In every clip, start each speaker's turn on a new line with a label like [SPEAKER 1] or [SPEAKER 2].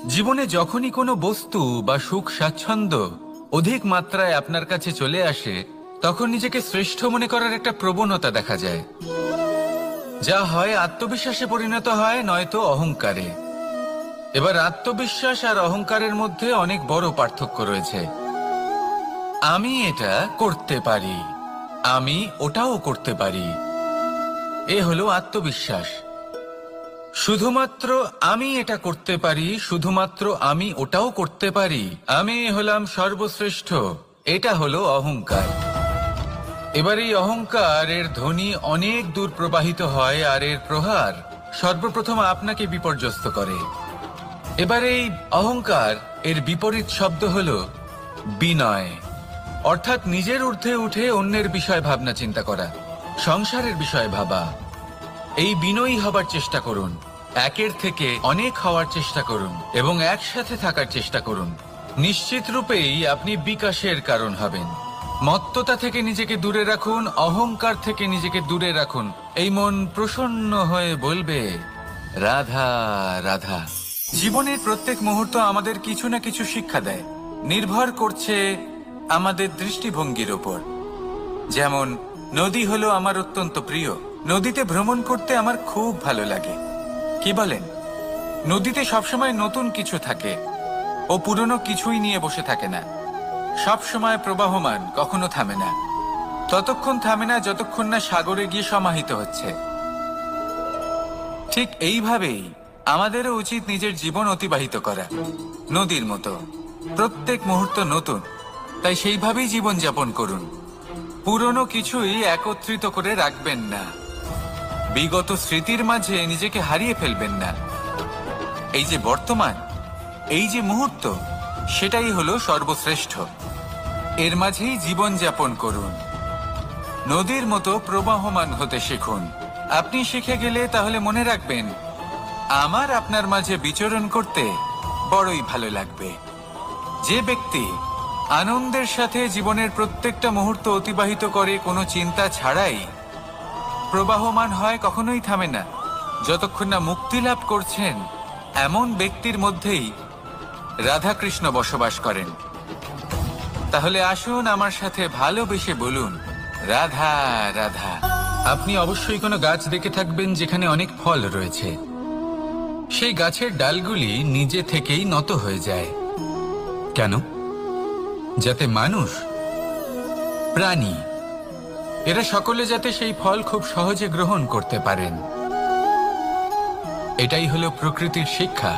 [SPEAKER 1] জীবনে যখনই কোনো বস্তু বা সুখ স্বাচ্ছন্দ্য অধিক মাত্রায় আপনার কাছে চলে আসে, তখন নিজেকে শ্রেষ্ঠ মনে করার একটা প্রবণতা দেখা যায়, যা হয় আত্মবিশ্বাসে পরিণত হয়, নয়তো অহংকারে। এবার আত্মবিশ্বাস আর অহংকারের মধ্যে অনেক বড় পার্থক্য রয়েছে। আমি এটা করতে পারি, আমি ওটাও করতে পারি, এ হলো আত্মবিশ্বাস। শুধুমাত্র আমি এটা করতে পারি, শুধুমাত্র আমি ওটাও করতে পারি, আমি হলাম সর্বশ্রেষ্ঠ, এটা হলো অহংকার। এবার এই অহংকার এর ধ্বনি অনেক দূর প্রবাহিত হয়, আর এর প্রহার সর্বপ্রথম আপনাকে বিপর্যস্ত করে। এবার এই অহংকার এর বিপরীত শব্দ হলো বিনয়, অর্থাৎ নিজের ঊর্ধ্বে উঠে অন্যের বিষয় ভাবনা চিন্তা করা, সংসারের বিষয় ভাবা। এই বিনয়ী হবার চেষ্টা করুন, একের থেকে অনেক হওয়ার চেষ্টা করুন এবং একসাথে থাকার চেষ্টা করুন। নিশ্চিত রূপেই আপনি বিকাশের কারণ হবেন। মত্ততা থেকে নিজেকে দূরে রাখুন, অহংকার থেকে নিজেকে দূরে রাখুন। এই মন প্রসন্ন হয়ে বলবে, রাধা রাধা। জীবনের প্রত্যেক মুহূর্ত আমাদের কিছু না কিছু শিক্ষা দেয়, নির্ভর করছে আমাদের দৃষ্টিভঙ্গির ওপর। যেমন নদী হলো আমার অত্যন্ত প্রিয়, নদীতে ভ্রমণ করতে আমার খুব ভালো লাগে। কি বলেন? নদীতে সবসময় নতুন কিছু থাকে, ও পুরনো কিছুই নিয়ে বসে থাকে না, সব সময় প্রবাহমান, কখনো থামে না। ততক্ষণ থামে না যতক্ষণ না সাগরে গিয়ে সমাহিত হচ্ছে। ঠিক এইভাবেই আমাদেরও উচিত নিজের জীবন অতিবাহিত করা, নদীর মতো। প্রত্যেক মুহূর্ত নতুন, তাই সেইভাবেই জীবন যাপন করুন। পুরনো কিছুই একত্রিত করে রাখবেন না, বিগত স্মৃতির মাঝে নিজেকে হারিয়ে ফেলবেন না। এই যে বর্তমান, এই যে মুহূর্ত, সেটাই হলো সর্বশ্রেষ্ঠ। এর মাঝেই জীবন যাপন করুন, নদীর মতো প্রবাহমান হতে শিখুন। আপনি শিখে গেলে তাহলে মনে রাখবেন, আমার আপনার মাঝে বিচরণ করতে বড়ই ভালো লাগবে। যে ব্যক্তি আনন্দের সাথে জীবনের প্রত্যেকটা মুহূর্ত অতিবাহিত করে, কোনো চিন্তা ছাড়াই প্রবাহমান হয়, কখনোই থামে না, যতক্ষণ না মুক্তি লাভ করছেন, এমন ব্যক্তির মধ্যেই রাধাকৃষ্ণ বসবাস করেন। তাহলে আসুন আমার সাথে ভালোবেসে বলুন, রাধা রাধা। আপনি অবশ্যই কোনো গাছ দেখে থাকবেন যেখানে অনেক ফল রয়েছে। সেই গাছের ডালগুলি নিজে থেকেই নত হয়ে যায়। কেন? যাতে মানুষ, প্রাণী, এরা সকলে যাতে সেই ফল খুব সহজে গ্রহণ করতে পারেন। এটাই হলো প্রকৃতির শিক্ষা,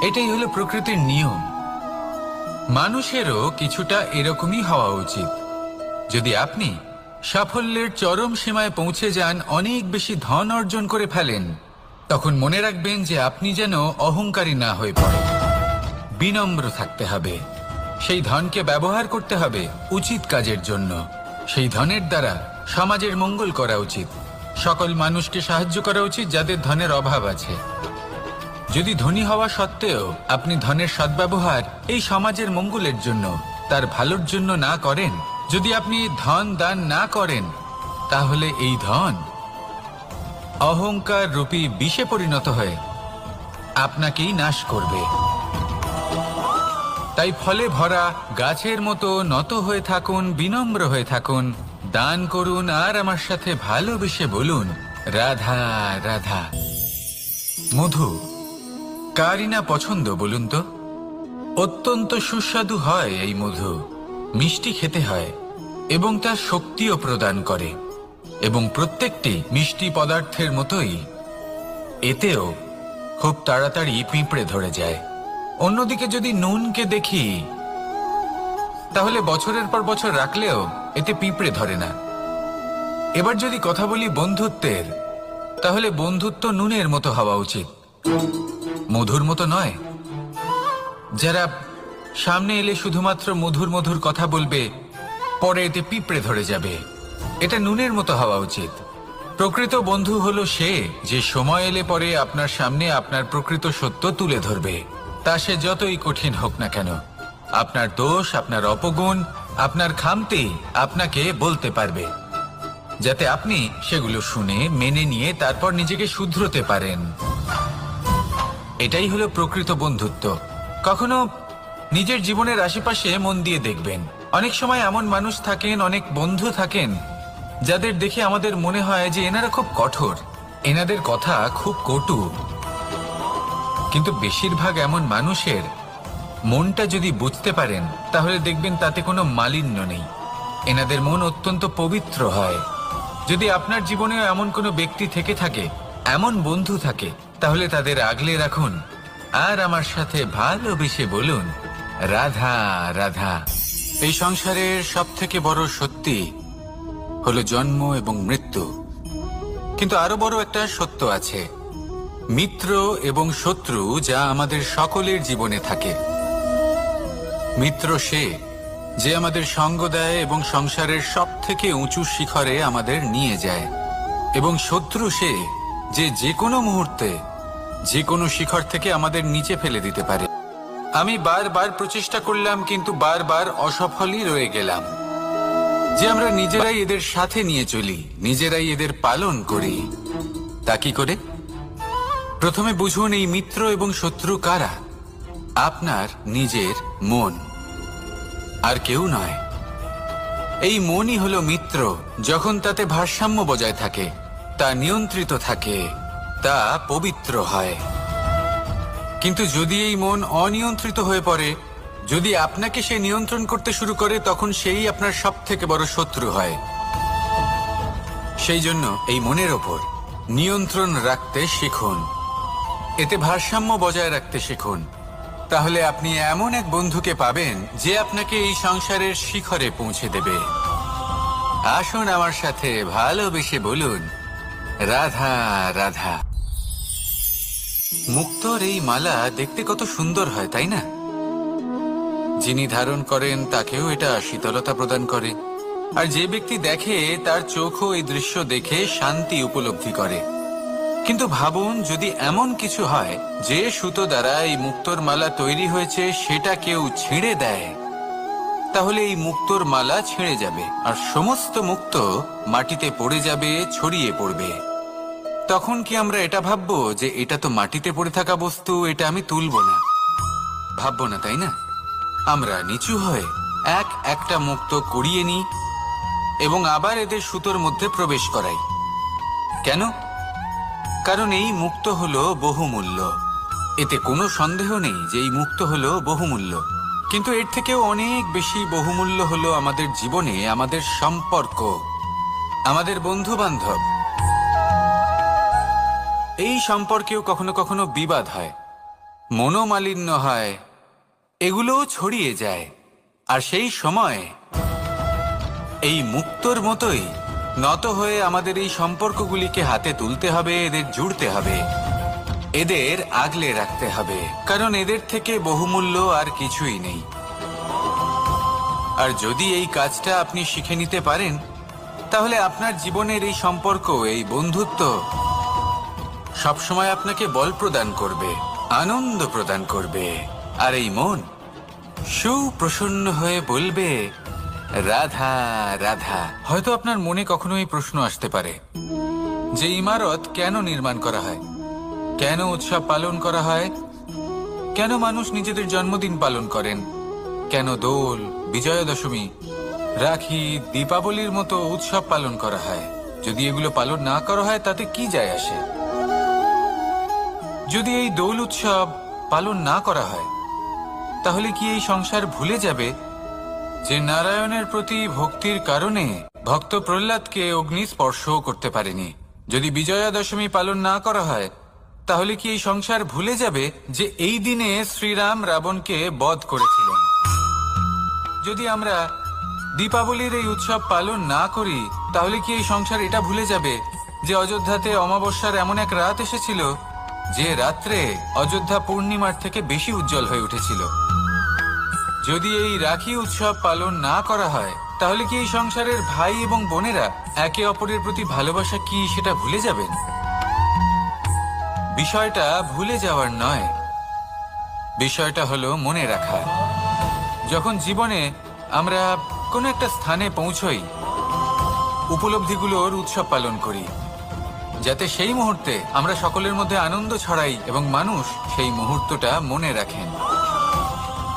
[SPEAKER 1] এটাই হলো প্রকৃতির নিয়ম। মানুষেরও কিছুটা এরকমই হওয়া উচিত। যদি আপনি সাফল্যের চরম সীমায় পৌঁছে যান, অনেক বেশি ধন অর্জন করে ফেলেন, তখন মনে রাখবেন যে আপনি যেন অহংকারী না হয়ে পড়েন। বিনম্র থাকতে হবে, সেই ধনকে ব্যবহার করতে হবে উচিত কাজের জন্য। সেই ধনের দ্বারা সমাজের মঙ্গল করা উচিত, সকল মানুষকে সাহায্য করা উচিত যাদের ধনের অভাব আছে। যদি ধনী হওয়া সত্ত্বেও আপনি ধনের সদ্ব্যবহার এই সমাজের মঙ্গলের জন্য, তার ভালোর জন্য না করেন, যদি আপনি ধন দান না করেন, তাহলে এই ধন অহংকার রূপী বিষে পরিণত হয়ে আপনাকেই নাশ করবে। তাই ফলে ভরা গাছের মতো নত হয়ে থাকুন, বিনম্র হয়ে থাকুন, দান করুন, আর আমার সাথে ভালোবেসে বলুন, রাধা রাধা। মধু কারই না পছন্দ বলুন তো? অত্যন্ত সুস্বাদু হয় এই মধু, মিষ্টি খেতে হয় এবং তার শক্তিও প্রদান করে। এবং প্রত্যেকটি মিষ্টি পদার্থের মতোই এতেও খুব তাড়াতাড়ি পিঁপড়ে ধরে যায়। অন্যদিকে যদি নুনকে দেখি, তাহলে বছরের পর বছর রাখলেও এতে পিঁপড়ে ধরে না। এবার যদি কথা বলি বন্ধুত্বের, তাহলে বন্ধুত্ব নুনের মতো হওয়া উচিত, মধুর মতো নয়। যারা সামনে এলে শুধুমাত্র মধুর মধুর কথা বলবে, পরে এতে পিঁপড়ে ধরে যাবে। এটা নুনের মতো হওয়া উচিত। প্রকৃত বন্ধু হলো সে যে সময় এলে পরে আপনার সামনে আপনার প্রকৃত সত্য তুলে ধরবে, তা সে যতই কঠিন হোক না কেন। আপনার দোষ, আপনার অপগুণ, আপনার খামতি আপনাকে বলতে পারবে, যাতে আপনি সেগুলো শুনে মেনে নিয়ে তারপর নিজেকে শুধরোতে পারেন। এটাই হলো প্রকৃত বন্ধুত্ব। কখনো নিজের জীবনের আশেপাশে মন দিয়ে দেখবেন, অনেক সময় এমন মানুষ থাকেন, অনেক বন্ধু থাকেন যাদের দেখে আমাদের মনে হয় যে এনারা খুব কঠোর, এনাদের কথা খুব কটু। কিন্তু বেশিরভাগ এমন মানুষের মনটা যদি বুঝতে পারেন তাহলে দেখবেন তাতে কোনো মালিন্য নেই, এনাদের মন অত্যন্ত পবিত্র হয়। যদি আপনার জীবনেও এমন কোনো ব্যক্তি থেকে থাকে, এমন বন্ধু থাকে, তাহলে তাদের আগলে রাখুন আর আমার সাথে ভালোবেসে বলুন, রাধা রাধা। এই সংসারের সব থেকে বড় সত্যি হলো জন্ম এবং মৃত্যু, কিন্তু আরো বড় একটা সত্য আছে, মিত্র এবং শত্রু, যা আমাদের সকলের জীবনে থাকে। মিত্র সে যে আমাদের সঙ্গ দেয় এবং সংসারের সব থেকে উঁচু শিখরে আমাদের নিয়ে যায়, এবং শত্রু সে যে যে কোনো মুহূর্তে যে কোনো শিখর থেকে আমাদের নিচে ফেলে দিতে পারে। আমি বারবার প্রচেষ্টা করলাম, কিন্তু বারবার অসফলই রয়ে গেলাম যে আমরা নিজেরাই এদের সাথে নিয়ে চলি, নিজেরাই এদের পালন করি। তা কি করে? প্রথমে বুঝুন এই মিত্র এবং শত্রু কারা। আপনার নিজের মন, আর কেউ নয়। এই মনই হলো মিত্র যখন তাতে ভারসাম্য বজায় থাকে, তা নিয়ন্ত্রিত থাকে, তা পবিত্র হয়। কিন্তু যদি এই মন অনিয়ন্ত্রিত হয়ে পড়ে, যদি আপনাকে সে নিয়ন্ত্রণ করতে শুরু করে, তখন সেই আপনার সব থেকে বড় শত্রু হয়। সেই জন্য এই মনের ওপর নিয়ন্ত্রণ রাখতে শিখুন, এতে ভারসাম্য বজায় রাখতে শিখুন। তাহলে আপনি এমন এক বন্ধুকে পাবেন যে আপনাকে এই সংসারের শিখরে পৌঁছে দেবে। আসুন আমার সাথে ভালোবেসে বলুন, রাধা রাধা। মুক্তোর এই মালা দেখতে কত সুন্দর হয়, তাই না? যিনি ধারণ করেন তাকেও এটা শীতলতা প্রদান করে, আর যে ব্যক্তি দেখে তার চোখও এই দৃশ্য দেখে শান্তি উপলব্ধি করে। কিন্তু ভাবুন, যদি এমন কিছু হয় যে সুতো দ্বারা এই মুক্তোর মালা তৈরি হয়েছে সেটা কেউ ছিঁড়ে দেয়, তাহলে এই মুক্তোর মালা ছিঁড়ে যাবে আর সমস্ত মুক্তো মাটিতে পড়ে যাবে, ছড়িয়ে পড়বে। তখন কি আমরা এটা ভাববো যে এটা তো মাটিতে পড়ে থাকা বস্তু, এটা আমি তুলবো না? ভাববো না, তাই না? আমরা নিচু হয়ে একটা মুক্তো কুড়িয়ে নিই এবং আবার এদের সুতোর মধ্যে প্রবেশ করাই। কেন? কারণ এই মুক্তো হলো বহুমূল্য। এতে কোনো সন্দেহ নেই যে এই মুক্তো হলো বহুমূল্য, কিন্তু এর থেকেও অনেক বেশি বহুমূল্য হলো আমাদের জীবনে আমাদের সম্পর্ক, আমাদের বন্ধু বান্ধব। এই সম্পর্কেও কখনো কখনো বিবাদ হয়, মনোমালিন্য হয়, এগুলোও ছড়িয়ে যায়। আর সেই সময় এই মুক্তোর মতোই নত হয়ে আমাদের এই সম্পর্কগুলিকে হাতে তুলতে হবে, এদের জুড়তে হবে, এদের আগলে রাখতে হবে, কারণ এদের থেকে বহুমূল্য আর কিছুই নেই। আর যদি এই কাজটা আপনি শিখে নিতে পারেন, তাহলে আপনার জীবনের এই সম্পর্ক, এই বন্ধুত্ব সবসময় আপনাকে বল প্রদান করবে, আনন্দ প্রদান করবে, আর এই মন সুপ্রসন্ন হয়ে বলবে, রাধা রাধা। হয়তো আপনার মনে কখনো এই প্রশ্ন আসতে পারে যে ইমারত কেন নির্মাণ করা হয়, কেন উৎসব পালন করা হয়, কেন মানুষ নিজেদের জন্মদিন পালন করেন, কেন দোল, বিজয়া দশমী, রাখি, দীপাবলির মতো উৎসব পালন করা হয়? যদি এগুলো পালন না করা হয় তাতে কি যায় আসে? যদি এই দোল উৎসব পালন না করা হয় তাহলে কি এই সংসার ভুলে যাবে যে নারায়ণের প্রতি ভক্তির কারণে ভক্ত প্রহ্লাদকে অগ্নি স্পর্শও করতে পারেনি? যদি বিজয়া দশমী পালন না করা হয় তাহলে কি এই সংসার ভুলে যাবে যে এই দিনে শ্রীরাম রাবণকে বধ করেছিলেন? যদি আমরা দীপাবলির এই উৎসব পালন না করি তাহলে কি এই সংসার এটা ভুলে যাবে যে অযোধ্যাতে অমাবস্যার এমন এক রাত এসেছিল যে রাত্রে অযোধ্যা পূর্ণিমার থেকে বেশি উজ্জ্বল হয়ে উঠেছিল? যদি এই রাখি উৎসব পালন না করা হয় তাহলে কি এই সংসারের ভাই এবং বোনেরা একে অপরের প্রতি ভালোবাসা কি সেটা ভুলে যাবেন? বিষয়টা ভুলে যাওয়ার নয়, বিষয়টা হলো মনে রাখা। যখন জীবনে আমরা কোনো একটা স্থানে পৌঁছই, উপলব্ধিগুলোর উৎসব পালন করি, যাতে সেই মুহূর্তে আমরা সকলের মধ্যে আনন্দ ছড়াই এবং মানুষ সেই মুহূর্তটা মনে রাখেন।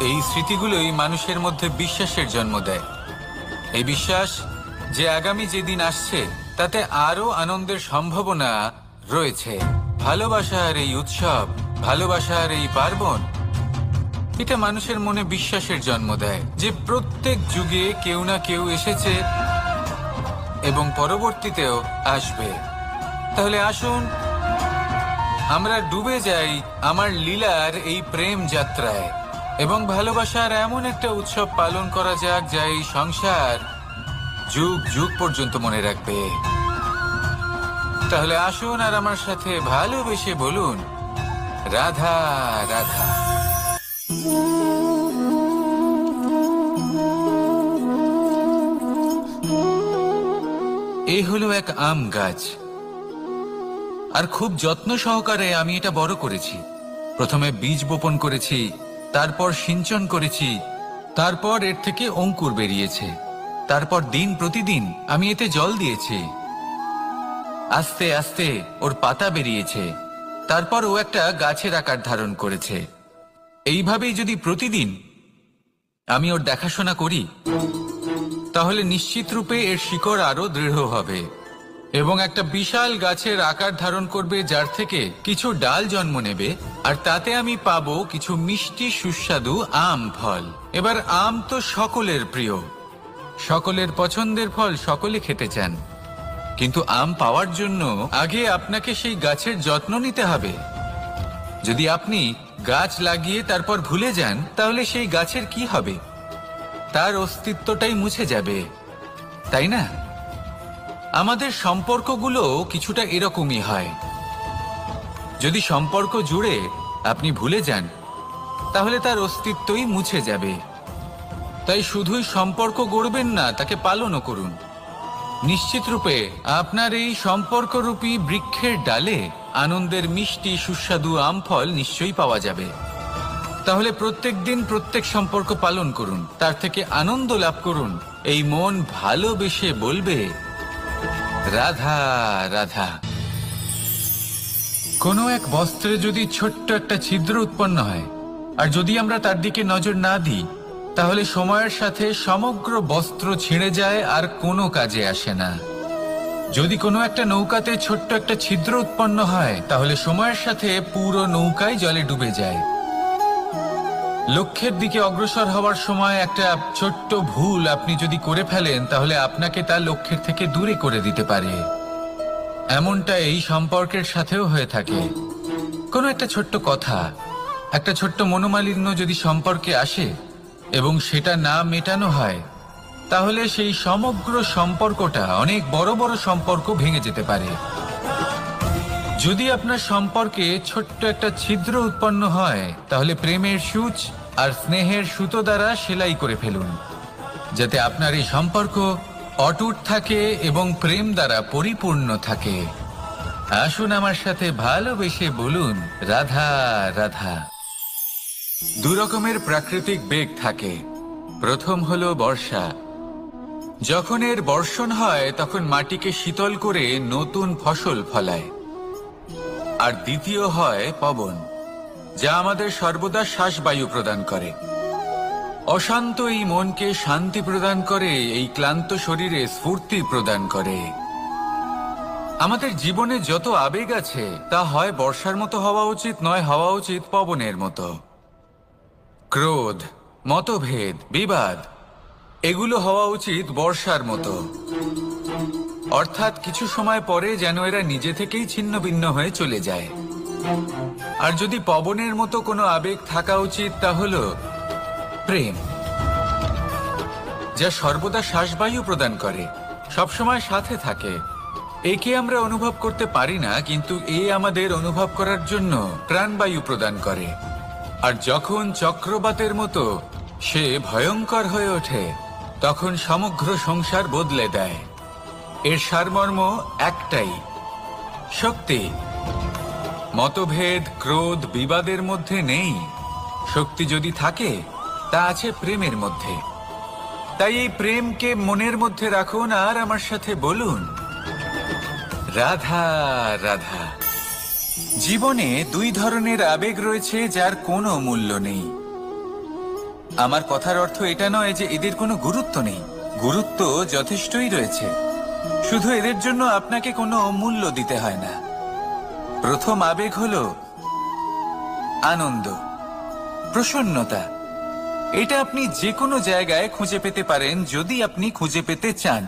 [SPEAKER 1] এই স্মৃতিগুলোই মানুষের মধ্যে বিশ্বাসের জন্ম দেয়। এই বিশ্বাস যে আগামী যেদিন আসছে তাতে আরো আনন্দের সম্ভাবনা রয়েছে। ভালোবাসার এই উৎসব, ভালোবাসার এই পার্বণ, এটা মানুষের মনে বিশ্বাসের জন্ম দেয় যে প্রত্যেক যুগে কেউ না কেউ এসেছে এবং পরবর্তীতেও আসবে। তাহলে আসুন আমরা ডুবে যাই আমার লীলার এই প্রেম যাত্রায় এবং ভালোবাসার এমন একটা উৎসব পালন করা যাক যা এই সংসার যুগ যুগ পর্যন্ত মনে রাখবে। তাহলে আসুন আর আমার সাথে ভালোবেসে বলুন, রাধা রাধা। এই হলো এক আম গাছ, আর খুব যত্ন সহকারে আমি এটা বড় করেছি। প্রথমে বীজ বপন করেছি, তারপর সিঞ্চন করেছি, তারপর এর থেকে অঙ্কুর বেরিয়েছে, তারপর দিন প্রতিদিন আমি এতে জল দিয়েছি। আস্তে আস্তে ওর পাতা বেরিয়েছে, তারপর ও একটা গাছের আকার ধারণ করেছে। এইভাবেই যদি প্রতিদিন আমি ওর দেখাশোনা করি তাহলে নিশ্চিত রূপে এর শিকড় আরো দৃঢ় হবে এবং একটা বিশাল গাছের আকার ধারণ করবে, যার থেকে কিছু ডাল জন্ম নেবে, আর তাতে আমি পাবো কিছু মিষ্টি সুস্বাদু আম ফল। এবার আম তো সকলের প্রিয়, সকলের পছন্দের ফল, সকলে খেতে চান। কিন্তু আম পাওয়ার জন্য আগে আপনাকে সেই গাছের যত্ন নিতে হবে। যদি আপনি গাছ লাগিয়ে তারপর ভুলে যান তাহলে সেই গাছের কি হবে? তার অস্তিত্বটাই মুছে যাবে, তাই না? আমাদের সম্পর্কগুলো কিছুটা এরকমই হয়। যদি সম্পর্ক জুড়ে আপনি ভুলে যান তাহলে তার অস্তিত্বই মুছে যাবে। তাই শুধুই সম্পর্ক গড়বেন না, তাকে পালনও করুন। নিশ্চিত রূপে আপনার এই সম্পর্করূপী বৃক্ষের ডালে আনন্দের মিষ্টি সুস্বাদু আম ফল নিশ্চয়ই পাওয়া যাবে। তাহলে প্রত্যেক দিন প্রত্যেক সম্পর্ক পালন করুন, তার থেকে আনন্দ লাভ করুন। এই মন ভালোবেসে বলবে, রাধা রাধা। কোনো এক বস্ত্রে যদি ছোট্ট একটা ছিদ্র উৎপন্ন হয়, আর যদি আমরা তার দিকে নজর না দিই, তাহলে সময়ের সাথে সমগ্র বস্ত্র ছিঁড়ে যায় আর কোনো কাজে আসে না। যদি কোনো একটা নৌকাতে ছোট্ট একটা ছিদ্র উৎপন্ন হয়, তাহলে সময়ের সাথে পুরো নৌকাই জলে ডুবে যায়। লক্ষ্যের দিকে অগ্রসর হওয়ার সময় একটা ছোট্ট ভুল আপনি যদি করে ফেলেন, তাহলে আপনাকে তার লক্ষ্যের থেকে দূরে করে দিতে পারে। এমনটা এই সম্পর্কের সাথেও হয়ে থাকে। কোনো একটা ছোট্ট কথা, একটা ছোট্ট মনোমালিন্য যদি সম্পর্কে আসে এবং সেটা না মেটানো হয়, তাহলে সেই সমগ্র সম্পর্কটা, অনেক বড় বড় সম্পর্ক ভেঙে যেতে পারে। যদি আপনার সম্পর্কে ছোট্ট একটা ছিদ্র উৎপন্ন হয়, তাহলে প্রেমের সূচ আর স্নেহের সুতো দ্বারা সেলাই করে ফেলুন, যাতে আপনার এই সম্পর্ক অটুট থাকে এবং প্রেম দ্বারা পরিপূর্ণ থাকে। আসুন আমার সাথে ভালোবেসে বলুন, রাধা রাধা। দু রকমের প্রাকৃতিক বেগ থাকে। প্রথম হলো বর্ষা। যখন এর বর্ষণ হয় তখন মাটিকে শীতল করে নতুন ফসল ফলায়। আর দ্বিতীয় হয় পবন, যা আমাদের সর্বদা শ্বাসবায়ু প্রদান করে। অশান্ত এই মনকে শান্তি প্রদান করে, এই ক্লান্ত শরীরে স্ফূর্তি প্রদান করে। আমাদের জীবনে যত আবেগ আছে তা হয় বর্ষার মতো হওয়া উচিত, নয় হওয়া উচিত পবনের মতো। ক্রোধ, মতভেদ, বিবাদ, এগুলো হওয়া উচিত বর্ষার মতো। অর্থাৎ কিছু সময় পরে যেন এরা নিজে থেকেই ছিন্ন ভিন্ন হয়ে চলে যায়। আর যদি পবনের মতো কোনো আবেগ থাকা উচিত, তা হলো প্রেম, যা সর্বদা শ্বাসবায়ু প্রদান করে, সবসময় সাথে থাকে। একে আমরা অনুভব করতে পারি না, কিন্তু এ আমাদের অনুভব করার জন্য প্রাণবায়ু প্রদান করে। আর যখন চক্রবাতের মতো সে ভয়ঙ্কর হয়ে ওঠে, তখন সমগ্র সংসার বদলে দেয়। এর সারমর্ম একটাই, শক্তি। মতভেদ, ক্রোধ, বিবাদের মধ্যে নেই। শক্তি যদি থাকে তা আছে প্রেমের মধ্যে। তাই এই প্রেমকে মনের মধ্যে রাখুন আর আমার সাথে বলুন, রাধা রাধা। জীবনে দুই ধরনের আবেগ রয়েছে যার কোনো মূল্য নেই। আমার কথার অর্থ এটা নয় যে এদের কোনো গুরুত্ব নেই, গুরুত্ব যথেষ্টই রয়েছে, শুধু এদের জন্য আপনাকে কোনো মূল্য দিতে হয় না। প্রথম আবেগ হলো আনন্দ, প্রসন্নতা। এটা আপনি যে কোনো জায়গায় খুঁজে পেতে পারেন যদি আপনি খুঁজে পেতে চান।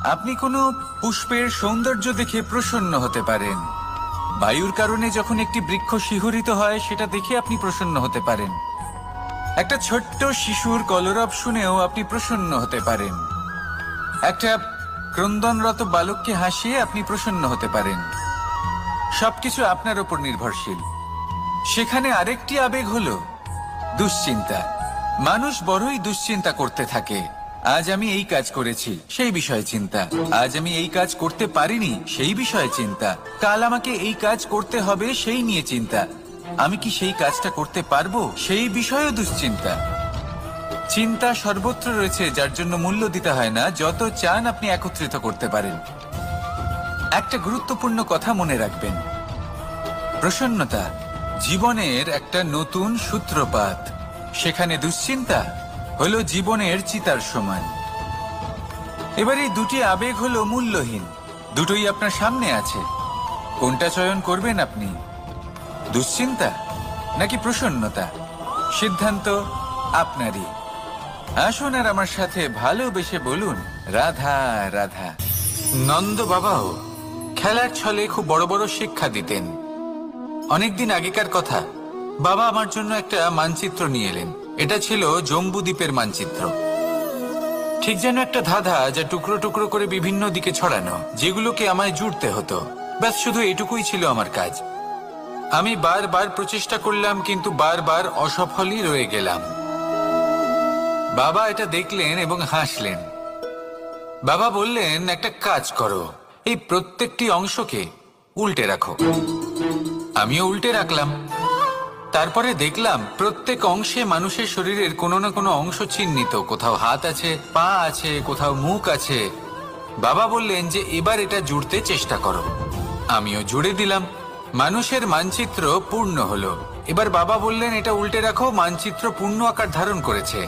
[SPEAKER 1] আপনি কোনো পুষ্পের সৌন্দর্য দেখে প্রসন্ন হতে পারেন। বায়ুর কারণে যখন একটি বৃক্ষ শিহরিত হয় সেটা দেখে আপনি প্রসন্ন হতে পারেন। একটা ছোট্ট শিশুর কলরব শুনেও আপনি প্রসন্ন হতে পারেন। একটা ক্রন্দনরত বালককে হাসিয়ে আপনি প্রসন্ন হতে পারেন। সবকিছু আপনার উপর নির্ভরশীল। সেখানে আরেকটি আবেগ হলো দুশ্চিন্তা। মানুষ বড়ই দুশ্চিন্তা করতে থাকে। আজ আমি এই কাজ করেছি, সেই বিষয়ে চিন্তা। আজ আমি এই কাজ করতে পারিনি, সেই বিষয়ে চিন্তা। কাল আমাকে এই কাজ করতে হবে, সেই নিয়ে চিন্তা। আমি কি সেই কাজটা করতে পারবো, সেই বিষয়েও দুশ্চিন্তা। চিন্তা সর্বত্র রয়েছে, যার জন্য মূল্য দিতে হয় না। যত চান আপনি একত্রিত করতে পারেন। একটা গুরুত্বপূর্ণ কথা মনে রাখবেন, প্রসন্নতা জীবনের একটা নতুন সূত্রপাত। সেখানে দুশ্চিন্তা হলো জীবনের চিতার সমান। এবার এই দুটি আবেগ হলো মূল্যহীন, দুটোই আপনার সামনে আছে। কোনটা চয়ন করবেন আপনি, দুশ্চিন্তা নাকি প্রসন্নতা? সিদ্ধান্ত আপনারই। আসুন আর আমার সাথে ভালোবেসে বলুন রাধা রাধা। নন্দ বাবাও খেলার ছলে খুব বড় বড় শিক্ষা দিতেন। অনেকদিন আগেকার কথা, বাবা আমার জন্য একটা মানচিত্র নিয়ে এলেন। এটা ছিল জম্বু দ্বীপের মানচিত্র, ঠিক যেন একটা ধাঁধা, যা টুকরো টুকরো করে বিভিন্ন দিকে ছড়ানো, যেগুলোকে আমায় জুড়তে হতো। ব্যাস শুধু এটুকুই ছিল আমার কাজ। আমি বারবার প্রচেষ্টা করলাম, কিন্তু বারবার অসফলই রয়ে গেলাম। বাবা এটা দেখলেন এবং হাসলেন। বাবা বললেন, একটা কাজ করো, এই প্রত্যেকটি অংশকে উল্টে রাখো। আমিও উল্টে রাখলাম। তারপরে দেখলাম প্রত্যেক অংশে মানুষের শরীরের কোনো না কোনো অংশ চিহ্নিত। কোথাও হাত আছে, পা আছে, কোথাও মুখ আছে। বাবা বললেন যে এবার এটা জুড়তে চেষ্টা করো। আমিও জুড়ে দিলাম। মানুষের মানচিত্র পূর্ণ হলো। এবার বাবা বললেন, এটা উল্টে রাখো। মানচিত্র পূর্ণ আকার ধারণ করেছে।